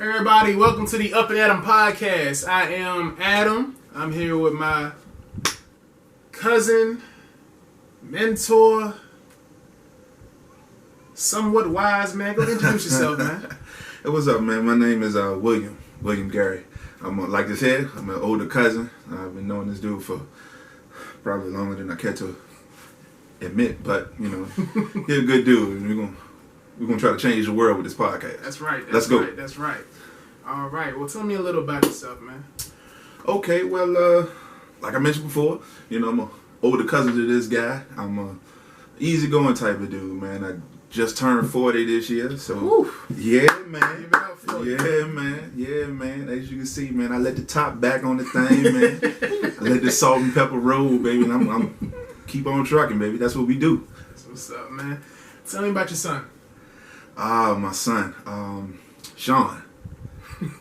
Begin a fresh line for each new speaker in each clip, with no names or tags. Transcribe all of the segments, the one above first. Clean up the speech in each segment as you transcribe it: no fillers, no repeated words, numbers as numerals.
Everybody, welcome to the Up and Adam podcast. I am Adam. I'm here with my cousin, mentor, somewhat wise man. Go introduce yourself, man.
Hey, what's up, man? My name is William Gary. Like I said, I'm an older cousin. I've been knowing this dude for probably longer than I care to admit, but you know, he's a good dude, and we're gonna try to change the world with this podcast.
That's right.
Let's go.
That's right. All right. Well, tell me a little about yourself, man.
Okay. Well, like I mentioned before, you know, I'm an older cousin to this guy. I'm a easygoing type of dude, man. I just turned 40 this year, so
Woo.
yeah, man.
Give it up for you.
Yeah, man. As you can see, man, I let the top back on the thing, man. I let the salt and pepper roll, baby. And I'm keep on trucking, baby. That's what we do.
That's what's up, man. Tell me about your son.
My son, Sean.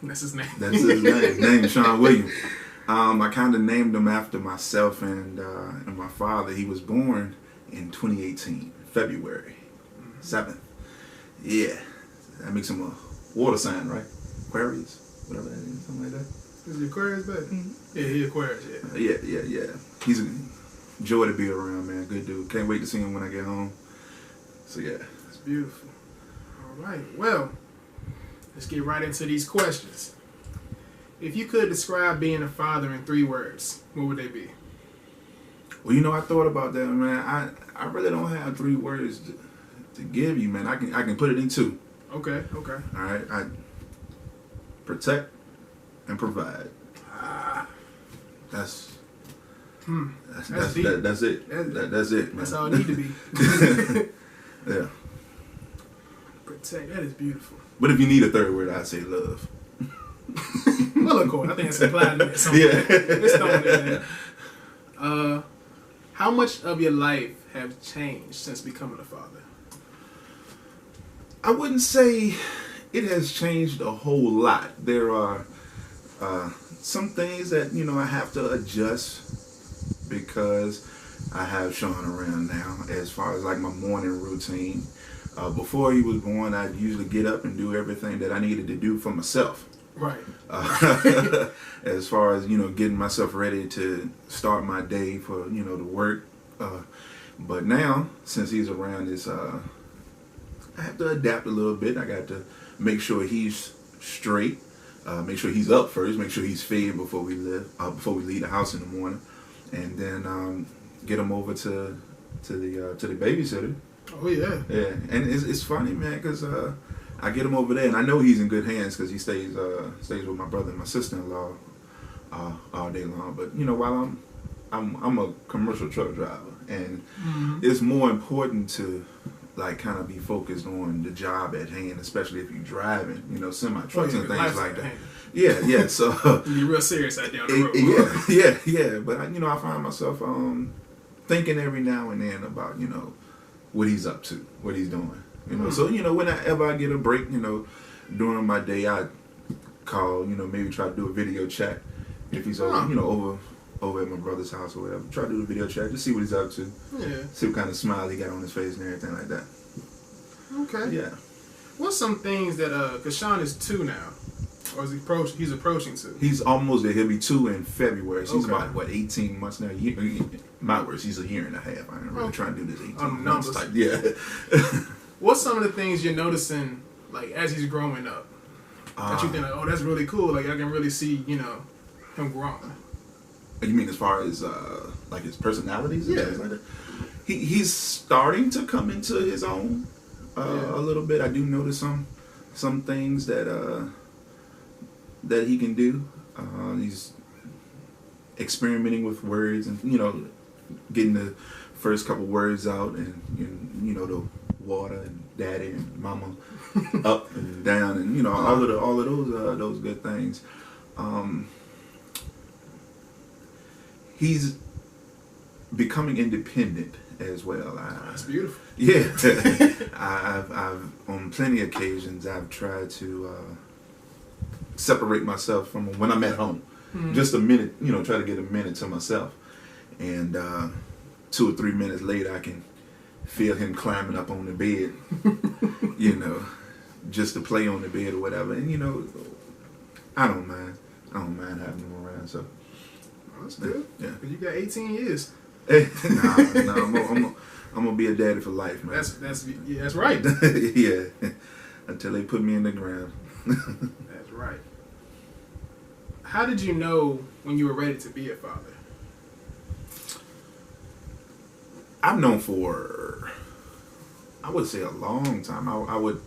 That's his name.
That's his name. Name is Sean William. I kind of named him after myself and my father. He was born in 2018, February 7th. Yeah, that makes him a water sign, right? Aquarius, whatever that is, something like that.
Is he Aquarius, baby?
Mm-hmm.
Yeah, he Aquarius. Yeah.
Yeah. He's a joy to be around, man. Good dude. Can't wait to see him when I get home. So yeah.
That's beautiful. All right. Well, let's get right into these questions. If you could describe being a father in 3 words, what would they be?
Well, you know, I thought about that, man. I really don't have 3 words to give you, man. I can put it in 2.
Okay.
All right. I protect and provide. That's
deep.
That's it. That's it, man.
That's all it need to be.
Yeah.
Protect. That is beautiful.
But if you need a 3rd word, I'd say love.
Well, of course. I think it's implied in it.
Yeah.
It's thrown in there. How much of your life have changed since becoming a father?
I wouldn't say it has changed a whole lot. There are some things that, you know, I have to adjust because I have Sean around now as far as like my morning routine. Before he was born, I'd usually get up and do everything that I needed to do for myself.
Right.
As far as, you know, getting myself ready to start my day for, you know, to work. But now, since he's around, I have to adapt a little bit. I got to make sure he's straight. Make sure he's up first. Make sure he's fed before we leave the house in the morning, and then get him over to the babysitter.
Oh yeah.
Yeah, and it's funny, man, because I get him over there, and I know he's in good hands because he stays with my brother and my sister-in-law all day long. But you know, while I'm a commercial truck driver, and it's more important to like kind of be focused on the job at hand, especially if you're driving, you know, semi trucks and things like that. Yeah. So
you're real serious out there on the road.
Yeah. But I find myself thinking every now and then about, you know, what he's up to, what he's doing. You know, so you know, whenever I get a break, you know, during my day, I call, you know, maybe try to do a video chat if he's over, you know, over at my brother's house or whatever. Try to do a video chat, just see what he's up to.
Yeah.
See what kind of smile he got on his face and everything like that.
Okay.
Yeah.
What's some things that because Sean is 2 now, or is he's approaching 2?
He's almost there. He'll be 2 in February. So he's
Okay.
about 18 months now. My words, he's a year and a half. I ain't really trying to do this 18 months type. Yeah.
What's some of the things you're noticing, like as he's growing up, that you think, like, oh, that's really cool. Like I can really see, you know, him growing.
You mean as far as like his personalities and
Yeah.
things like that? He's starting to come into his own a little bit. I do notice some things that he can do. He's experimenting with words and, you know, getting the first couple words out and you know, the water and daddy and mama up and down and, you know, all of those good things. He's becoming independent as well.
That's beautiful.
Yeah. I've on plenty of occasions I've tried to separate myself from him when I'm at home. Just a minute, you know, try to get a minute to myself. And 2 or 3 minutes later I can feel him climbing up on the bed, you know, just to play on the bed or whatever. And you know, I don't mind having them around. So
Oh, that's good.
Yeah.
'Cause you got 18 years.
I'm gonna be a daddy for life, man.
That's right.
Yeah, until they put me in the ground.
That's right. How did you know when you were ready to be a father?
I've known for, I would say, a long time. I would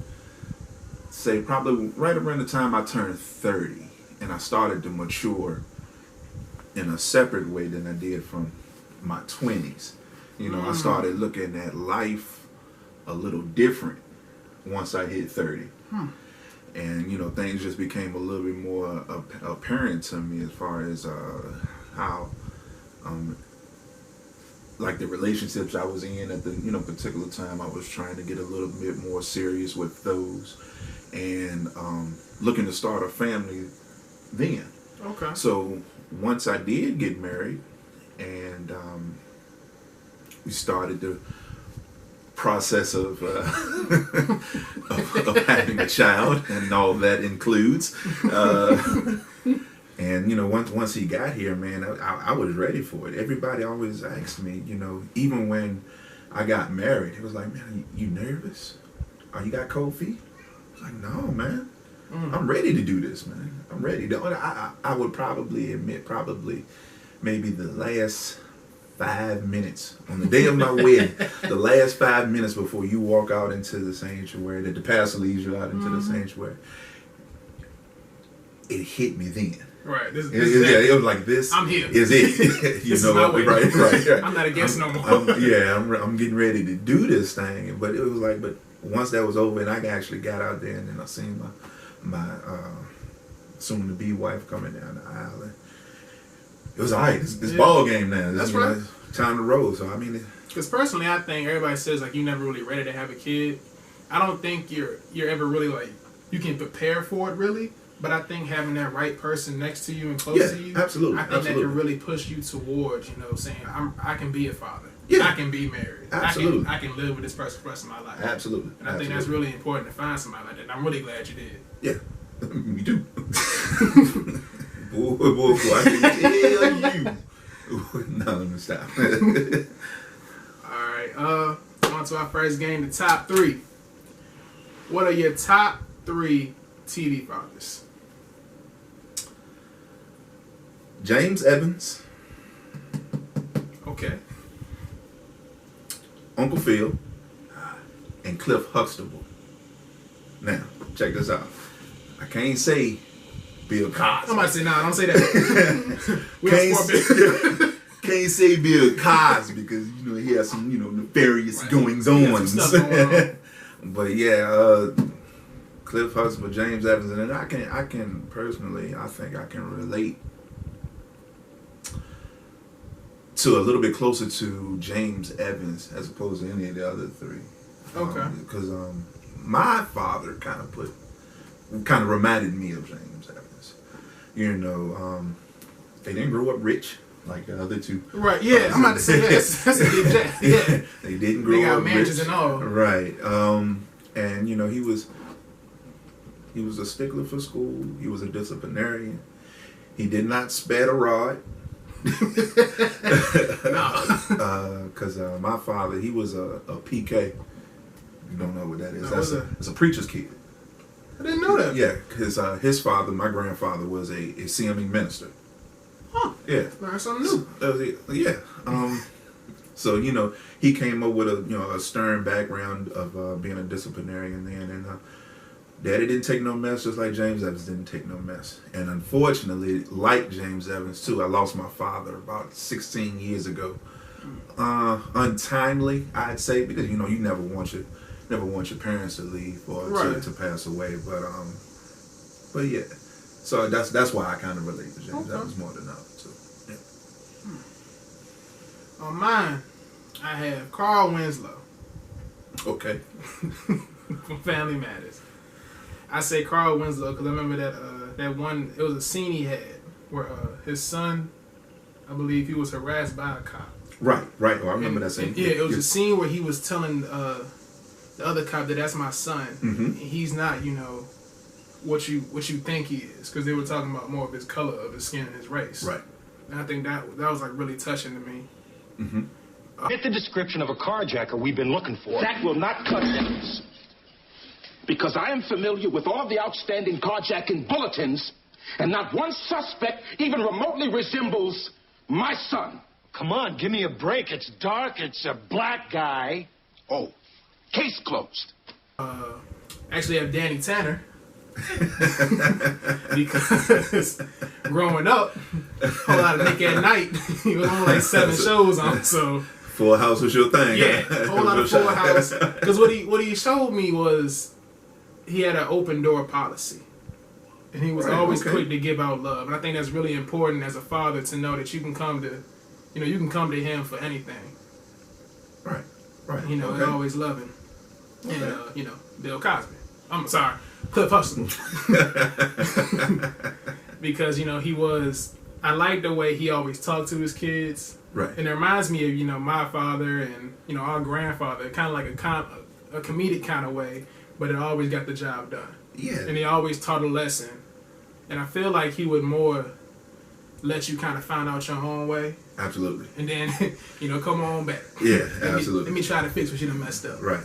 say probably right around the time I turned 30, and I started to mature in a separate way than I did from my 20s. You know, I started looking at life a little different once I hit 30. And, you know, things just became a little bit more apparent to me as far as how, like the relationships I was in at the, you know, particular time. I was trying to get a little bit more serious with those and looking to start a family then.
Okay.
So once I did get married and we started the process of having a child and all that includes, and you know, once he got here, man, I was ready for it. Everybody always asked me, you know, even when I got married, it was like, man, you nervous? Oh, you got cold feet? I was like, no, man. I'm ready to do this, man. I'm ready. I would probably admit, maybe the last 5 minutes on the day of my wedding, the last 5 minutes before you walk out into the sanctuary, that the pastor leads you out into the sanctuary, it hit me then.
Right.
It was like, this
I'm here.
is it. You
This
know,
is my way.
right.
I'm not a guest no more.
I'm getting ready to do this thing. But it was like, but once that was over and I actually got out there and then I seen my soon-to-be wife coming down the aisle, and it was all right. This ball game now.
That's right.
Time to roll. So I mean,
because personally, I think everybody says like you're never really ready to have a kid. I don't think you're ever really like you can prepare for it really. But I think having that right person next to you and close to you,
absolutely,
I think that can really push you towards, you know, saying I can be a father.
Yeah.
I can be married.
Absolutely.
I can live with this person for the rest of my life.
Absolutely.
And I think that's really important to find somebody like that. And I'm really glad you did.
Yeah. Me too. boy, I can tell you. No, let me stop.
Alright, on to our first game, the top 3. What are your top 3 TV fathers?
James Evans.
Okay.
Uncle Phil. And Cliff Huxtable. Now, check this out. I can't say Bill Cosby.
I'm about to say, don't say that. We don't support Bill.
Can't say Bill Cosby because, you know, he has some, you know, nefarious goings-ons. But yeah, Cliff Huxtable, James Evans, and then I can personally, I think I can relate to a little bit closer to James Evans as opposed to any of the other 3.
Okay.
Because my father kind of reminded me of James Evans. You know, they didn't grow up rich like the other 2.
Right. Yeah, I'm about to say that's a big jack. Yeah.
They didn't grow up rich. They got
mansions and all.
Right. And you know, he was a stickler for school. He was a disciplinarian. He did not spare a rod. Because my father, he was a PK. You don't know what that is? That's a preacher's kid.
I didn't know that.
Yeah, because his father, my grandfather, was a CME minister.
Huh.
Yeah.
Learn something new.
Yeah. So you know, he came up with a stern background of being a disciplinarian then, and Daddy didn't take no mess, just like James Evans didn't take no mess. And unfortunately, like James Evans too, I lost my father about 16 years ago. Untimely, I'd say, because you know you never want your parents to leave or to pass away. But yeah, so that's why I kind of relate to James Evans more than others too. Yeah.
On mine, I have Carl Winslow.
Okay.
From Family Matters. I say Carl Winslow because I remember that one. It was a scene he had where his son, I believe, he was harassed by a cop.
Right. Oh, I remember that scene.
Yeah, it was a scene where he was telling the the other cop that that's my son.
Mm-hmm.
He's not, you know, what you think he is, because they were talking about more of his color of his skin and his race.
Right.
And I think that was like really touching to me.
Mm-hmm.
Get the description of a carjacker we've been looking for. That will not cut it. Because I am familiar with all the outstanding carjacking bulletins, and not one suspect even remotely resembles my son.
Come on, give me a break. It's dark. It's a black guy.
Oh, case closed.
Actually, I have Danny Tanner. Because growing up, a whole lot of Nick at Night. He was on like 7 shows on, so
Full House was your thing.
yeah, a whole lot of Full House. Because what he showed me was he had an open door policy, and he was always quick to give out love. And I think that's really important as a father to know that you can come to, you can come to him for anything.
Right. Right.
And always loving. And Bill Cosby. I'm sorry, Cliff Huxtable. Because he was. I like the way he always talked to his kids.
Right.
And it reminds me of my father and our grandfather, kind of like a comedic kind of way, but it always got the job done.
Yeah.
And he always taught a lesson. And I feel like he would more let you kind of find out your own way.
Absolutely.
And then, come on back.
Yeah, absolutely.
Let me try to fix what you done messed up.
Right.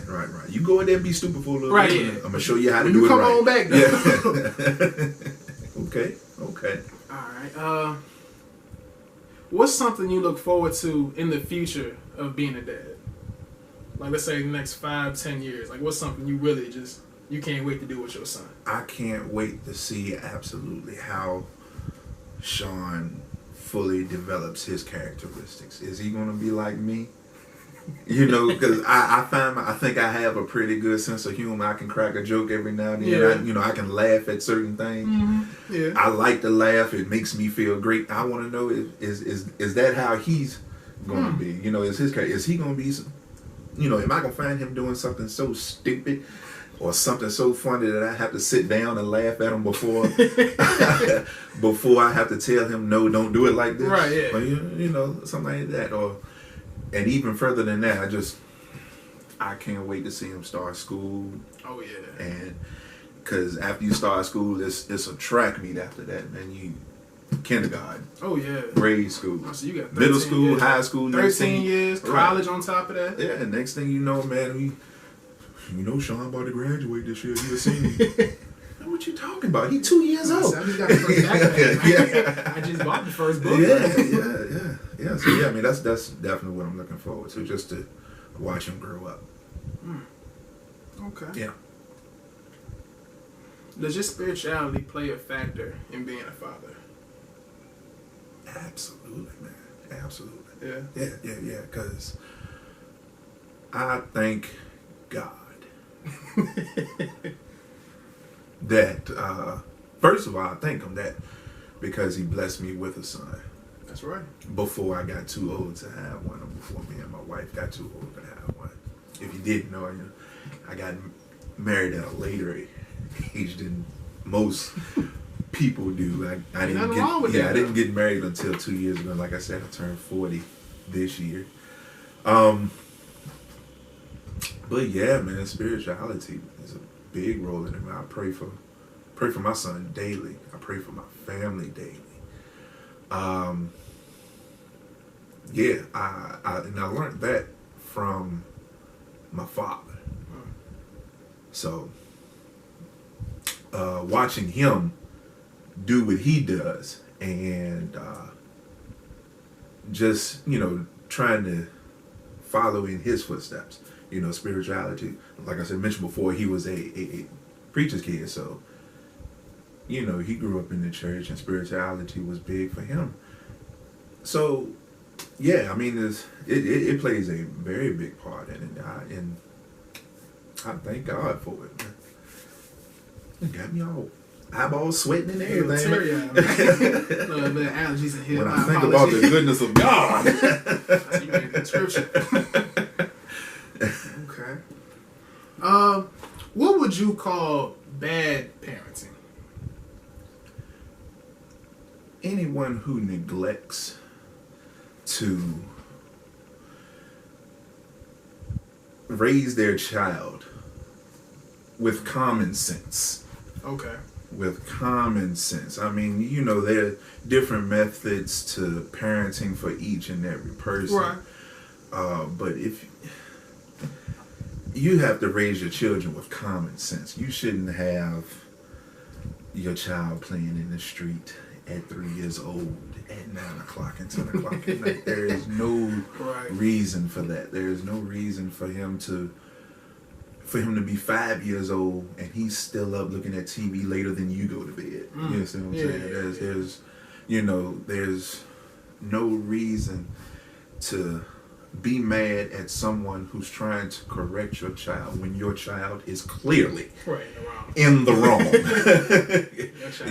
You go in there and be stupid for a little
bit.
Yeah. I'm going to show you how to
when
do
you
it
come
right.
on back, though.
Yeah. Okay.
All right. What's something you look forward to in the future of being a dad? Like, let's say the next 5-10 years. Like, what's something you really you can't wait to do with your son?
I can't wait to see absolutely how Sean fully develops his characteristics. Is he going to be like me? Because I think I have a pretty good sense of humor. I can crack a joke every now and then.
Yeah.
I can laugh at certain things.
Mm-hmm. Yeah.
I like to laugh. It makes me feel great. I want to know is that how he's going to be? Is his character? Is he going to be? Am I going to find him doing something so stupid or something so funny that I have to sit down and laugh at him before I have to tell him no, don't do it like this?
Right. Yeah.
Or, something like that. And even further than that, I can't wait to see him start school.
Oh yeah.
And because after you start school, it's a track meet after that, man. Kindergarten.
Oh yeah.
Grade school.
Oh, so you got
middle school,
years.
high school.
13 years, college on top of that.
Yeah, and next thing you know, man, Sean about to graduate this year. He a senior. What you talking about? He 2 years old.
I just got the first backpack. I just bought the first book.
Yeah. So yeah, I mean that's definitely what I'm looking forward to, just to watch him grow up.
Okay.
Yeah.
Does your spirituality play a factor in being a father?
Absolutely, man. Absolutely.
Yeah.
Yeah. Because I thank God that first of all, I thank him that because he blessed me with a son.
That's right.
Before I got too old to have one, or before me and my wife got too old to have one. If you didn't know, I got married at a later age than most people do. I didn't get married until 2 years ago. Like I said, I turned 40 this year. But yeah, man, spirituality is a big role in it. Man, I pray for my son daily. I pray for my family daily. Yeah, I learned that from my father. So, watching him do what he does and just, trying to follow in his footsteps, spirituality. Like I said, mentioned before, he was a preacher's kid. So, he grew up in the church and spirituality was big for him. So, yeah, I mean, it plays a very big part in it. And I thank God for it, man. It got me all eyeballs sweating and everything. A little bit of allergies in here. When I think about the goodness of God.
You made the scripture. Okay. What would you call bad parenting?
Anyone who neglects to raise their child with common sense.
Okay.
With common sense. I mean, you know, there are different methods to parenting for each and every person.
Right.
But if you have to raise your children with common sense, you shouldn't have your child playing in the street at 3 years old at 9 o'clock and 10 o'clock at night. There is no reason for that. There is no reason for him to be 5 years old and he's still up looking at TV later than you go to bed. You understand what I'm saying? There's no reason to be mad at someone who's trying to correct your child when your child is clearly in the wrong.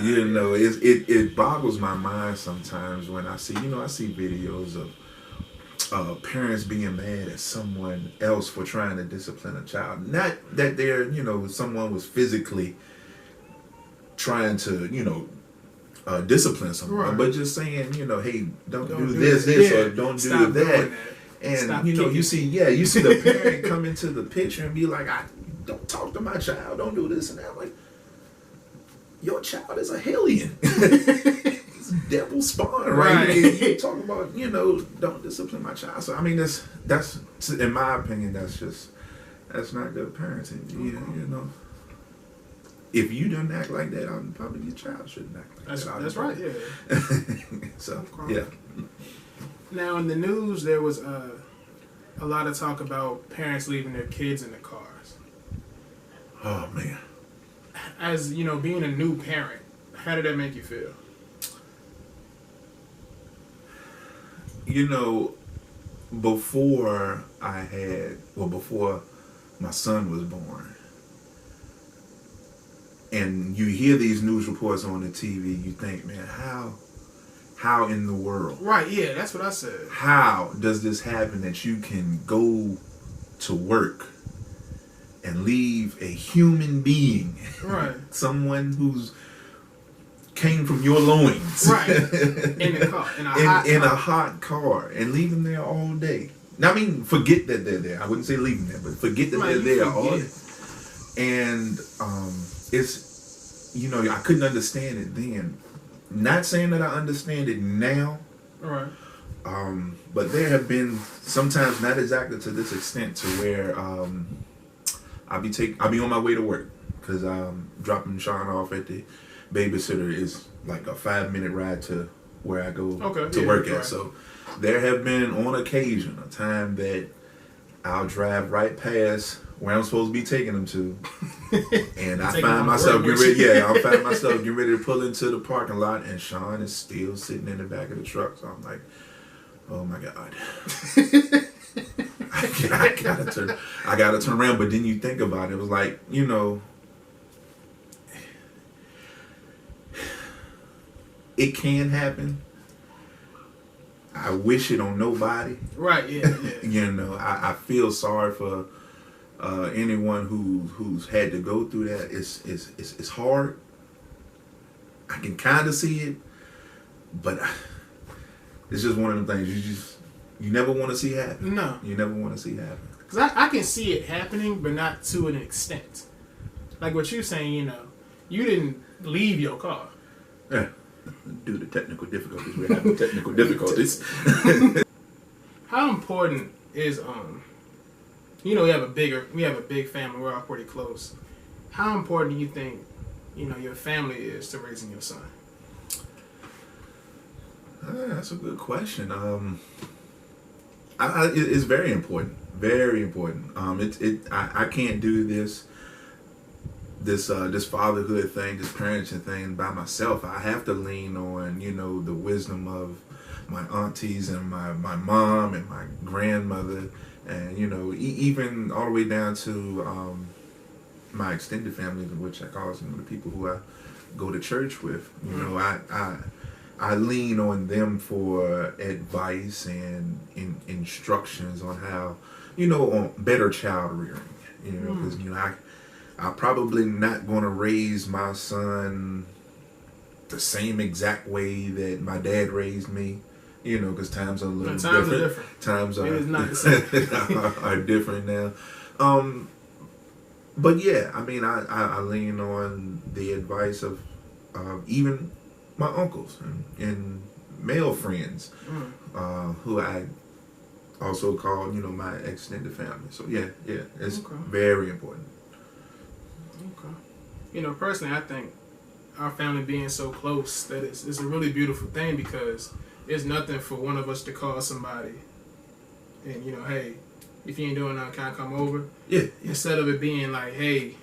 You know, it boggles my mind sometimes when I see videos of parents being mad at someone else for trying to discipline a child. Not that someone was physically trying to, discipline someone, but just saying, hey, don't do this, or don't do that. And you see the parent come into the picture and be like, I don't talk to my child, don't do this and that. I'm like, your child is a hellion. It's devil spawn, right? You talk about, don't discipline my child. So I mean, that's in my opinion, that's not good parenting. You know. If you don't act like that, probably your child shouldn't act like that.
That's right, yeah.
So, yeah.
Now, in the news, there was a lot of talk about parents leaving their kids in the cars.
Oh, man.
As, being a new parent, how did that make you feel?
Before my son was born, and you hear these news reports on the TV, you think, man, how in the world?
Right, yeah, that's what I said.
How does this happen that you can go to work and leave a human being,
right,
someone who's came from your loins,
right, in the car, in a hot
car, and leave them there all day? Now, I mean, forget that they're there. I wouldn't say leave them there, but forget that they're there all day. And it's, I couldn't understand it then. Not saying that I understand it now.
All right.
But there have been sometimes, not exactly to this extent, to where I'll be on my way to work because dropping Sean off at the babysitter is like a 5-minute ride to where I go to work at. Right. So there have been on occasion a time that I'll drive right past where I'm supposed to be taking them to, and I find myself getting ready to pull into the parking lot, and Sean is still sitting in the back of the truck. So I'm like, oh my God. I gotta turn around. But then you think about it, it was like, it can happen. I wish it on nobody.
Right, yeah.
I feel sorry for anyone who's had to go through that. It's hard. I can kind of see it, but it's just one of them things you never want to see happen.
No,
you never want to see happen.
Because I can see it happening, but not to an extent. Like what you're saying, you didn't leave your car.
Yeah. Due to technical difficulties, we're having technical difficulties.
How important is we have a big family. We're all pretty close. How important do you think your family is to raising your son?
That's a good question. It's very important. Very important. I can't do this fatherhood thing, this parenting thing by myself. I have to lean on, the wisdom of my aunties and my mom and my grandmother, and even all the way down to my extended family, which I call the people who I go to church with. I lean on them for advice and instructions on how, on better child rearing. Because I'm probably not going to raise my son the same exact way that my dad raised me, because times are a little different. Times are,
it is not the same.
are different now. But yeah, I mean, I lean on the advice of even my uncles and male friends who I also call, my extended family. So yeah, it's very important.
Okay. Personally, I think our family being so close that it's a really beautiful thing, because it's nothing for one of us to call somebody and, hey, if you ain't doing nothing, can I come over?
Yeah.
Instead of it being like, hey,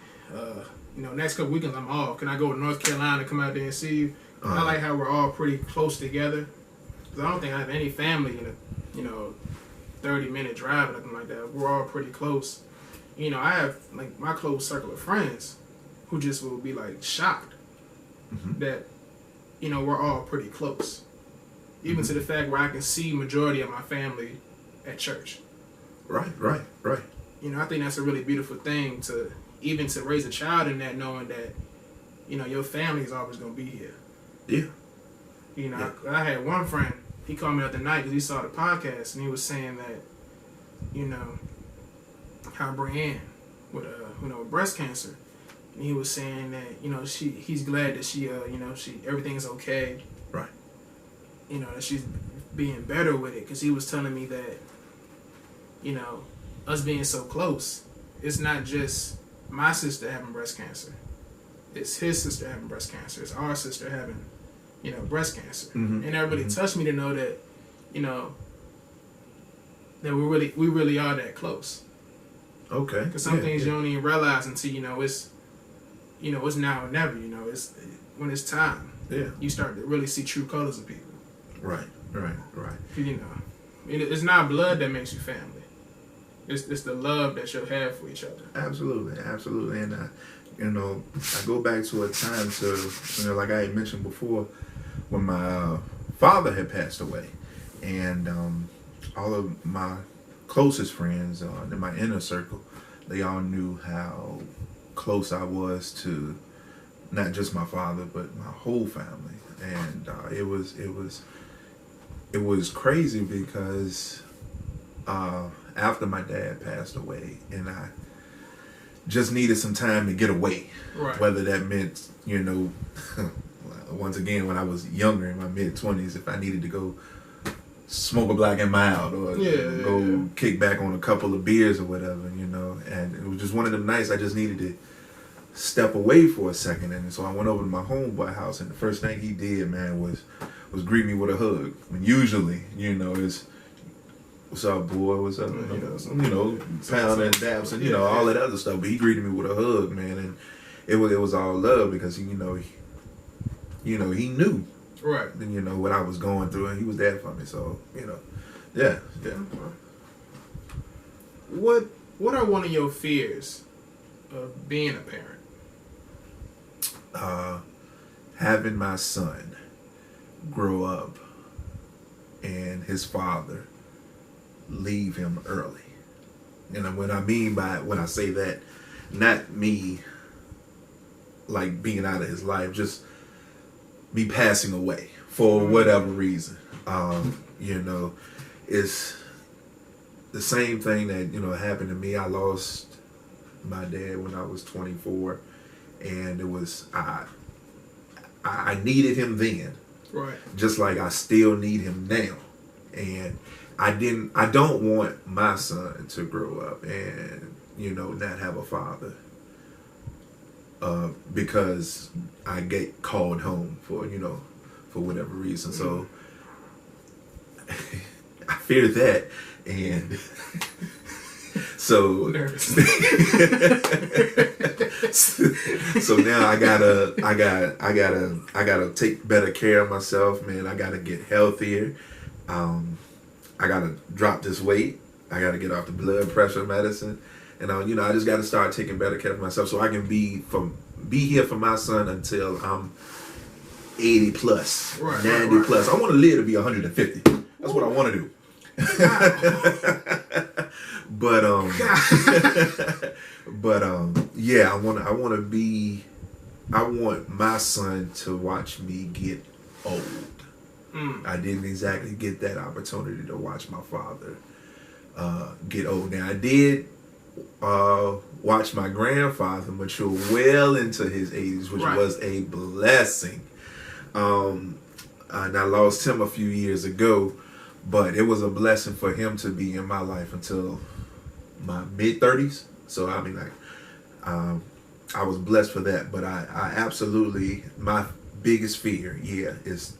next couple weekends I'm off. Can I go to North Carolina, come out there and see you? I like how we're all pretty close together. Because I don't think I have any family in a, 30-minute drive or nothing like that. We're all pretty close. I have, like, my close circle of friends who just will be, like, shocked that, we're all pretty close. Even to the fact where I can see majority of my family at church.
Right.
I think that's a really beautiful thing to raise a child in that, knowing that, your family is always going to be here.
Yeah.
I had one friend, he called me the other night because he saw the podcast, and he was saying that, how Brienne with breast cancer, and he was saying that, he's glad that she everything's okay.
Right.
That she's being better with it, because he was telling me that, us being so close, it's not just my sister having breast cancer. It's his sister having breast cancer. It's our sister having, breast cancer. And that really touched me to know that, that we really are that close.
Okay.
Because some things you don't even realize until, it's now or never, it's when it's time.
Yeah.
You start to really see true colors of people.
Right.
It's not blood that makes you family. It's the love that you'll have for each other.
Absolutely. And I go back to a time like I had mentioned before, when my father had passed away, and all of my closest friends in my inner circle, they all knew how close I was to not just my father but my whole family, and it was crazy because after my dad passed away, and I just needed some time to get away.
Right.
Whether that meant, once again, when I was younger, in my mid-20s, if I needed to go smoke a black and mild, or go kick back on a couple of beers or whatever, and it was just one of them nights I just needed to step away for a second. And so I went over to my homeboy house, and the first thing he did, man, was greet me with a hug. And usually, it's, what's up, boy? What's up? Pound and daps and all that other stuff. But he greeted me with a hug, man, and it was all love, because he knew,
right?
What I was going through, and he was there for me. So yeah.
What are one of your fears of being a parent?
Having my son grow up and his father leave him early. And when I say that, not me like being out of his life, just me passing away for whatever reason. It's the same thing that happened to me. I lost my dad when I was 24, and it was I needed him then,
right? Just
like I still need him now, and I don't want my son to grow up and not have a father because I get called home for whatever reason. So I fear that, and so so now I gotta take better care of myself, man. I gotta get healthier. I gotta drop this weight. I gotta get off the blood pressure medicine, and I just gotta start taking better care of myself so I can be here for my son until I'm 80 plus, 90 plus. I want to live to be 150. That's what I want to do. Yeah, I want my son to watch me get old. I didn't exactly get that opportunity to watch my father get old. Now I did watched my grandfather mature well into his 80s, which was a blessing. And I lost him a few years ago, but it was a blessing for him to be in my life until my mid-30s. So I mean, like, I was blessed for that. But I absolutely, my biggest fear, is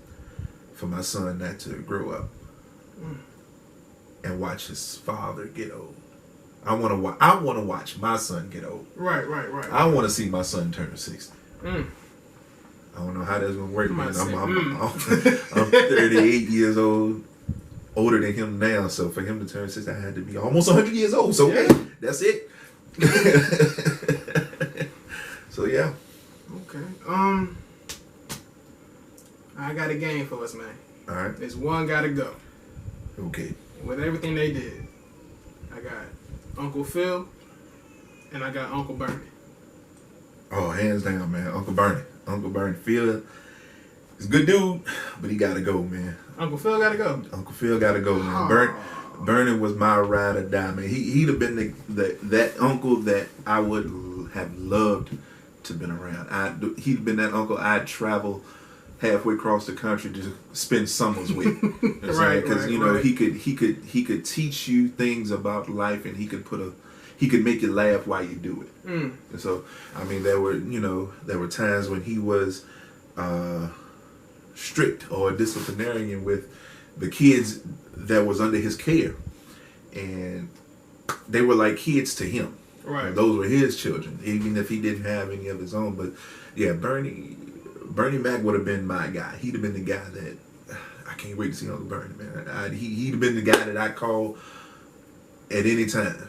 for my son not to grow up and watch his father get old. I want to watch my son get old.
Right.
I want to see my son turn 60. I don't know how that's gonna work, man. I'm 38 years old, older than him now. So for him to turn 60, I had to be almost 100 years old. So yeah, that's it. So yeah.
Okay. I got a game for us, man.
All right.
There's one gotta go.
Okay.
With everything they did, I got Uncle Phil and I got Uncle Bernie.
Oh, hands down, man. Uncle Bernie. Phil is a good dude, but he gotta go, man.
Uncle Phil gotta go.
Uncle Phil gotta go, man. Bernie was my ride or die, man. He'd have been that uncle that I would have loved to been around. He'd been that uncle I'd travel halfway across the country to spend summers with. Right, because he could teach you things about life, and he could make you laugh while you do it. And so, I mean, there were times when he was strict or disciplinarian with the kids that was under his care, and they were like kids to him.
Right.
And those were his children, even if he didn't have any of his own. But yeah, Bernie Mac would have been my guy. He'd have been the guy that I can't wait to see Uncle Bernie, man. He'd have been the guy that I call at any time.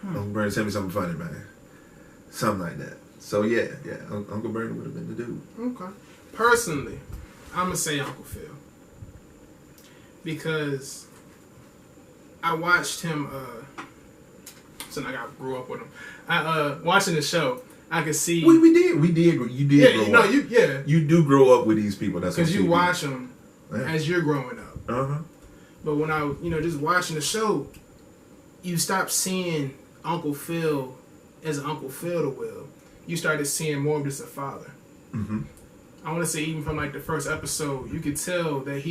Uncle Bernie, tell me something funny, man. Something like that. So yeah, Uncle Bernie would have been the dude. Okay.
Personally, I'm gonna say Uncle Phil because I watched him. So I grew up with him. Watching the show, I could see.
We did. You did.
Yeah,
grow up. You do grow up with these people. That's
because you watch them as you're growing up. But when I, just watching the show, you stop seeing Uncle Phil as Uncle Phil to Will. You started seeing more of just a father. I want to say even from like the first episode, you could tell that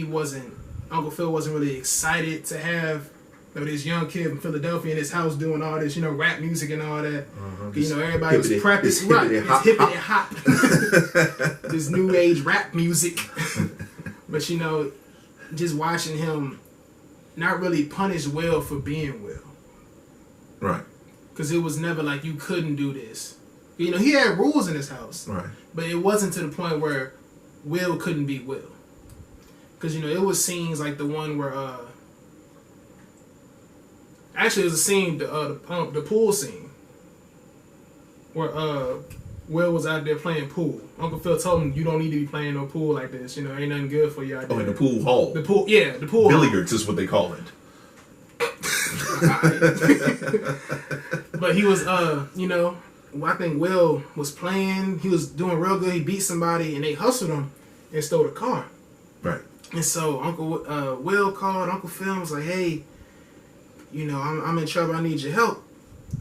Uncle Phil wasn't really excited to have this young kid from Philadelphia in his house doing all this, rap music and all that. Everybody was practicing. Right, it's hippity hop. This new age rap music. But just watching him not really punish Will for being Will.
Right.
Because it was never like you couldn't do this. He had rules in his house.
Right.
But it wasn't to the point where Will couldn't be Will. Because, it was scenes like the one where, actually, it was a scene, the pool scene, where Will was out there playing pool. Uncle Phil told him, you don't need to be playing no pool like this. Ain't nothing good for you out there.
Oh, in the pool hall.
The pool hall.
Billiards is what they call it.
But he was, I think Will was playing. He was doing real good. He beat somebody, and they hustled him and stole the car.
Right.
And so Uncle Will called Uncle Phil and was like, hey, I'm in trouble. I need your help.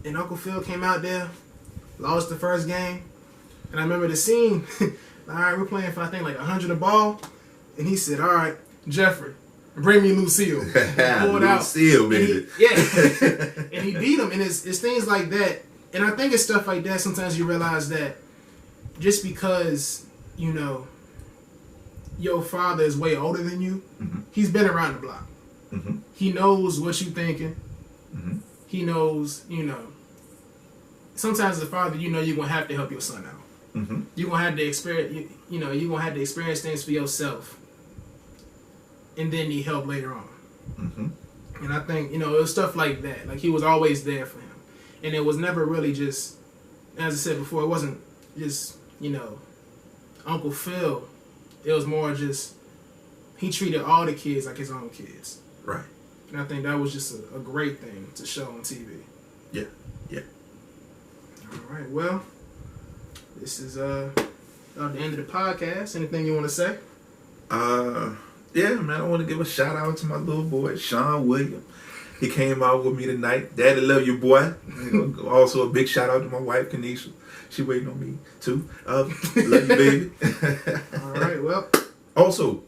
And Uncle Phil came out there, lost the first game. And I remember the scene. All right, we're playing for, I think, like 100 a ball. And he said, all right, Jeffrey, bring me Lucille. Pulled out.
Lucille, baby.
And he beat him. And it's things like that. And I think it's stuff like that. Sometimes you realize that just because, your father is way older than you, he's been around the block. He knows what you're thinking. He knows, sometimes as a father, you're going to have to help your son out. You're going to have to experience, you're going to have to experience things for yourself. And then need help later on. And I think, it was stuff like that. Like, he was always there for him. And it was never really just, as I said before, it wasn't just, Uncle Phil. It was more just, he treated all the kids like his own kids.
Right.
And I think that was just a great thing to show on TV.
Yeah.
All right, well, this is the end of the podcast. Anything you want to say?
Yeah, man, I want to give a shout out to my little boy, Sean Williams. He came out with me tonight. Daddy, love you, boy. Also, a big shout out to my wife, Kanisha. She waiting on me too. Love you, baby.
All right. Well.
Also,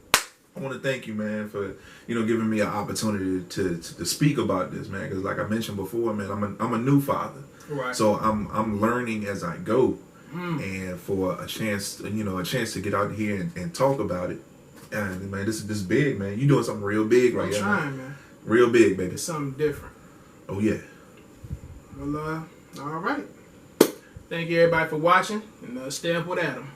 I want to thank you, man, for giving me an opportunity to speak about this, man. Because like I mentioned before, man, I'm a new father.
Right.
So I'm learning as I go, and for a chance to get out here and talk about it. And man, this is big, man. You doing something real big right now.
I'm trying, man.
Real big, baby.
It's something different.
Oh yeah.
Well, all right. Thank you everybody for watching, and stay up with Adam.